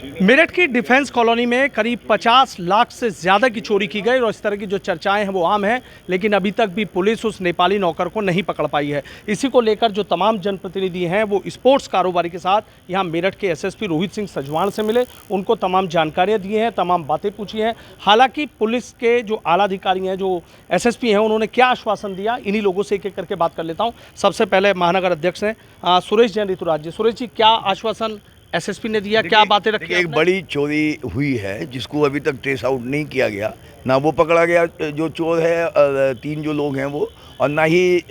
मेरठ की defence colony में करीब 50 लाख से ज़्यादा की चोरी की गई और इस तरह की जो चर्चाएं हैं वो आम हैं, लेकिन अभी तक भी पुलिस उस नेपाली नौकर को नहीं पकड़ पाई है। इसी को लेकर जो तमाम जनप्रतिनिधि हैं वो स्पोर्ट्स कारोबारी के साथ यहाँ मेरठ के एसएसपी रोहित सिंह सजवाण से मिले, उनको तमाम जानकारियाँ दी हैं, तमाम बातें पूछी हैं। हालांकि पुलिस के जो आला अधिकारी हैं, जो एसएसपी हैं, उन्होंने क्या आश्वासन दिया, इन्हीं लोगों से एक एक करके बात कर लेता हूँ। सबसे पहले महानगर अध्यक्ष हैं सुरेश जैन ऋतुराज जी। सुरेश जी, क्या आश्वासन एसएसपी ने दिया, क्या बातें रखी? एक बड़ी चोरी हुई है जिसको अभी तक ट्रेस आउट नहीं किया गया, ना वो पकड़ा गया जो चोर है, 3 जो लोग हैं वो, और ना ही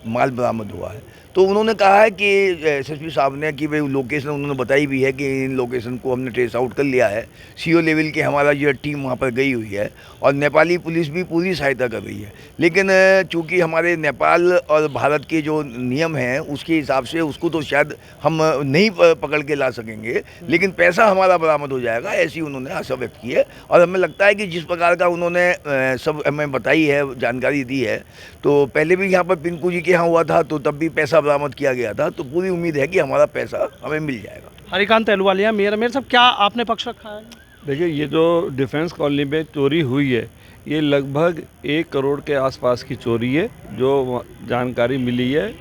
माल बरामद हुआ है। तो उन्होंने कहा है कि एसएसपी साहब ने कि भाई लोकेशन उन्होंने बताई भी है कि इन लोकेशन को हमने ट्रेस आउट कर लिया है। सीओ लेवल के हमारा जो टीम वहाँ पर गई हुई है और नेपाली पुलिस भी पूरी सहायता कर रही है। लेकिन चूँकि हमारे नेपाल और भारत के जो नियम हैं उसके हिसाब से उसको तो शायद हम नहीं पकड़ के ला सकेंगे, लेकिन पैसा हमारा बरामद हो जाएगा, ऐसी उन्होंने आशा व्यक्त की है। और हमें लगता है कि जिस प्रकार का उन्होंने सब हमें बताई है, जानकारी दी है, तो पहले भी यहाँ पर पिंकू जी के यहाँ हुआ था तो तब भी पैसा बरामद किया गया था, तो पूरी उम्मीद है कि हमारा पैसा हमें मिल जाएगा। हरिकांत अहलूवालिया, मेयर साहब, क्या आपने पक्ष रखा है? देखिए, ये जो डिफेंस कॉलोनी में चोरी हुई है, ये लगभग 1 करोड़ के आसपास की चोरी है, जो जानकारी मिली है।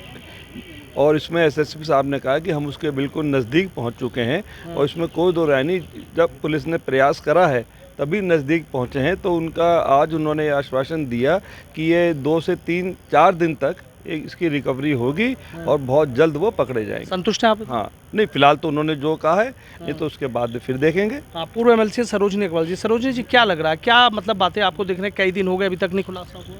और इसमें एसएसपी साहब ने कहा कि हम उसके बिल्कुल नज़दीक पहुंच चुके हैं और इसमें कोई दो राय नहीं। जब पुलिस ने प्रयास करा है तभी नज़दीक पहुंचे हैं। तो उनका आज उन्होंने आश्वासन दिया कि ये 2 से 3-4 दिन तक इसकी रिकवरी होगी और बहुत जल्द वो पकड़े जाएंगे। संतुष्ट हैं आप? हाँ, नहीं, फिलहाल तो उन्होंने जो कहा है, ये तो उसके बाद फिर देखेंगे। हाँ, पूर्व एमएलसी सरोजनी अग्रवाल जी। सरोजनी जी, क्या लग रहा है, क्या मतलब बातें आपको देखने कई दिन हो गए अभी तक नहीं खुलासा हुआ?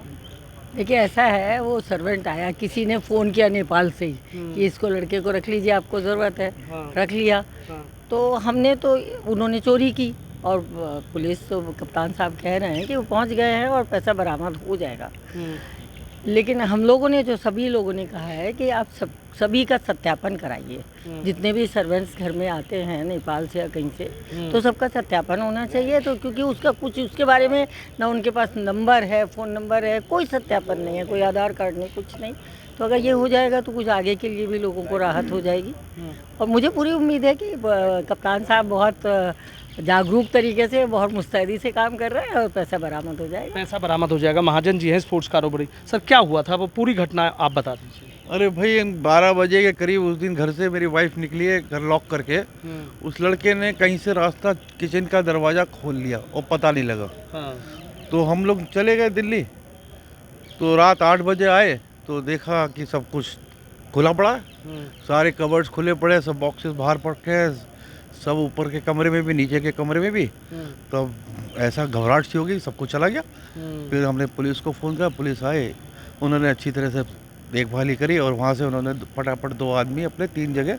देखिए, ऐसा है, वो सर्वेंट आया, किसी ने फ़ोन किया नेपाल से ही कि इसको, लड़के को रख लीजिए, आपको ज़रूरत है। हाँ। रख लिया। हाँ। तो हमने तो, उन्होंने चोरी की और पुलिस तो, कप्तान साहब कह रहे हैं कि वो पहुंच गए हैं और पैसा बरामद हो जाएगा। लेकिन हम लोगों ने, जो सभी लोगों ने कहा है कि आप सभी का सत्यापन कराइए। जितने भी सर्वेंट्स घर में आते हैं नेपाल से या कहीं से, तो सबका सत्यापन होना चाहिए। तो क्योंकि उसका कुछ, उसके बारे में ना उनके पास नंबर है, फ़ोन नंबर है, कोई सत्यापन नहीं है, कोई आधार कार्ड नहीं, कुछ नहीं। तो अगर ये हो जाएगा तो कुछ आगे के लिए भी लोगों को राहत हो जाएगी। और मुझे पूरी उम्मीद है कि कप्तान साहब बहुत जागरूक तरीके से, बहुत मुस्तैदी से काम कर रहे हैं और पैसा बरामद हो जाएगा। पैसा बरामद हो जाएगा। महाजन जी हैं स्पोर्ट्स कारोबारी। सर, क्या हुआ था, वो पूरी घटना आप बता दीजिए। अरे भाई, 12 बजे के करीब उस दिन घर से मेरी वाइफ निकली है, घर लॉक करके। उस लड़के ने कहीं से रास्ता, किचन का दरवाज़ा खोल लिया और पता नहीं लगा। हाँ। तो हम लोग चले गए दिल्ली। तो रात 8 बजे आए तो देखा कि सब कुछ खुला पड़ा है। सारे कवर्ड्स खुले पड़े, सब बॉक्सेस बाहर पड़े, सब ऊपर के कमरे में भी, नीचे के कमरे में भी। तब ऐसा घबराहट सी हो गई, सब कुछ चला गया। फिर हमने पुलिस को फ़ोन किया, पुलिस आए, उन्होंने अच्छी तरह से देखभाली करी और वहाँ से उन्होंने फटाफट 2 आदमी अपने 3 जगह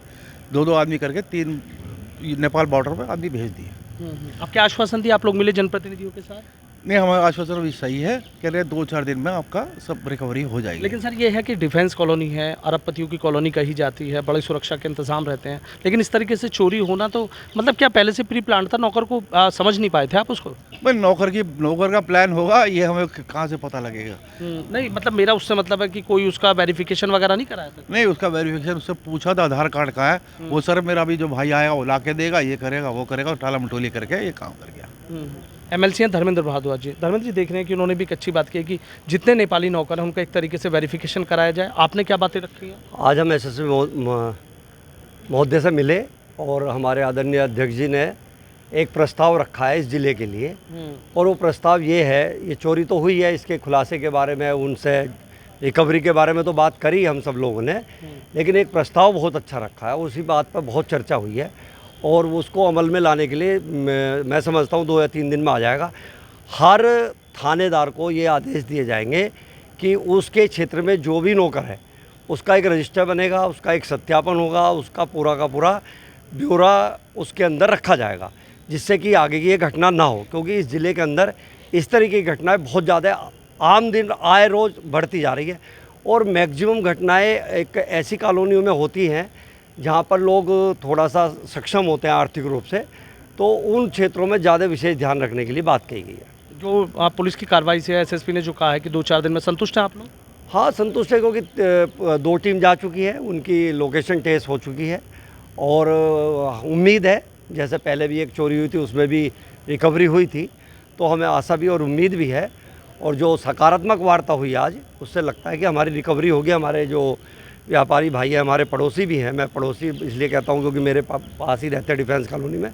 2-2 आदमी करके 3 नेपाल बॉर्डर पर आदमी भेज दिए। अब क्या आश्वासन दिया आप लोग मिले जनप्रतिनिधियों के साथ? नहीं, हमारा आश्वासन भी सही है, कह रहे 2-4 दिन में आपका सब रिकवरी हो जाएगी। लेकिन सर, ये है कि डिफेंस कॉलोनी है, अरबपतियों की कॉलोनी कही जाती है, बड़ी सुरक्षा के इंतजाम रहते हैं, लेकिन इस तरीके से चोरी होना, तो मतलब क्या पहले से प्री प्लान था? नौकर को समझ नहीं पाए थे आप उसको? भाई, नौकर का प्लान होगा, ये हमें कहाँ से पता लगेगा? नहीं, मतलब मेरा उससे मतलब है कि कोई उसका वेरिफिकेशन वगैरह नहीं कराया था? नहीं, उसका वेरिफिकेशन उससे पूछा था, आधार कार्ड का है वो। सर, मेरा अभी जो भाई आएगा वो ला के देगा, ये करेगा, वो करेगा, टाला मटोली करके ये काम कर गया। एमएलसी हैं धर्मेंद्र भारद्वाज जी। धर्मेंद्र जी, देख रहे हैं कि उन्होंने भी एक अच्छी बात की है कि जितने नेपाली नौकर हैं उनका एक तरीके से वेरिफिकेशन कराया जाए। आपने क्या बातें रखी हैं? आज हम एसएसपी महोदय से मिले और हमारे आदरणीय अध्यक्ष जी ने एक प्रस्ताव रखा है इस ज़िले के लिए। और वो प्रस्ताव ये है, ये चोरी तो हुई है, इसके खुलासे के बारे में, उनसे रिकवरी के बारे में तो बात करी हम सब लोगों ने, लेकिन एक प्रस्ताव बहुत अच्छा रखा है, उसी बात पर बहुत चर्चा हुई है और उसको अमल में लाने के लिए मैं समझता हूँ 2 या 3 दिन में आ जाएगा। हर थानेदार को ये आदेश दिए जाएंगे कि उसके क्षेत्र में जो भी नौकर है उसका एक रजिस्टर बनेगा, उसका एक सत्यापन होगा, उसका पूरा का पूरा ब्यौरा उसके अंदर रखा जाएगा, जिससे कि आगे की ये घटना ना हो। क्योंकि इस ज़िले के अंदर इस तरह की घटनाएँ बहुत ज़्यादा आम दिन आए रोज़ बढ़ती जा रही है और मैक्सिमम घटनाएँ एक ऐसी कॉलोनियों में होती हैं जहाँ पर लोग थोड़ा सा सक्षम होते हैं आर्थिक रूप से, तो उन क्षेत्रों में ज़्यादा विशेष ध्यान रखने के लिए बात कही गई है। जो पुलिस की कार्रवाई से एसएसपी ने जो कहा है कि 2-4 दिन में, संतुष्ट हैं आप लोग? हाँ, संतुष्ट है, क्योंकि 2 टीम जा चुकी है, उनकी लोकेशन टेस्ट हो चुकी है और उम्मीद है जैसे पहले भी एक चोरी हुई थी उसमें भी रिकवरी हुई थी, तो हमें आशा भी और उम्मीद भी है, और जो सकारात्मक वार्ता हुई आज उससे लगता है कि हमारी रिकवरी होगी। हमारे जो व्यापारी भाई हैं, हमारे पड़ोसी भी हैं, मैं पड़ोसी इसलिए कहता हूँ क्योंकि मेरे पास ही रहते हैं डिफेंस कॉलोनी में,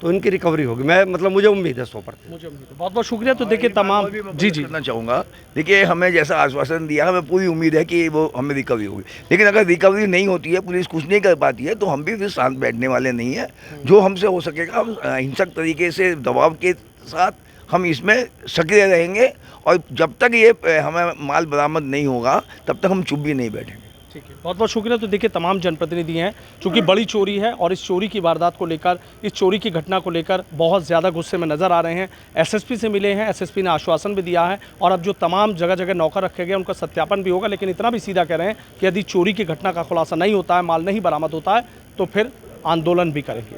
तो इनकी रिकवरी होगी। मैं मतलब मुझे उम्मीद है 100%। मुझे उम्मीद है। बहुत बहुत शुक्रिया। तो देखिए तमाम जी जी करना चाहूँगा, देखिए हमें जैसा आश्वासन दिया, हमें पूरी उम्मीद है कि वो हमें रिकवरी होगी, लेकिन अगर रिकवरी नहीं होती है, पुलिस कुछ नहीं कर पाती है, तो हम भी फिर शांत बैठने वाले नहीं हैं। जो हमसे हो सकेगा हम हिंसक तरीके से दबाव के साथ हम इसमें सक्रिय रहेंगे, और जब तक ये हमें माल बरामद नहीं होगा तब तक हम चुप भी नहीं बैठेंगे। ठीक है, बहुत बहुत शुक्रिया। तो देखिए तमाम जनप्रतिनिधि हैं, चूँकि बड़ी चोरी है और इस चोरी की वारदात को लेकर, इस चोरी की घटना को लेकर बहुत ज़्यादा गुस्से में नज़र आ रहे हैं। एसएसपी से मिले हैं, एसएसपी ने आश्वासन भी दिया है, और अब जो तमाम जगह जगह नौकर रखे गए उनका सत्यापन भी होगा, लेकिन इतना भी सीधा कह रहे हैं कि यदि चोरी की घटना का खुलासा नहीं होता है, माल नहीं बरामद होता है, तो फिर आंदोलन भी करेंगे।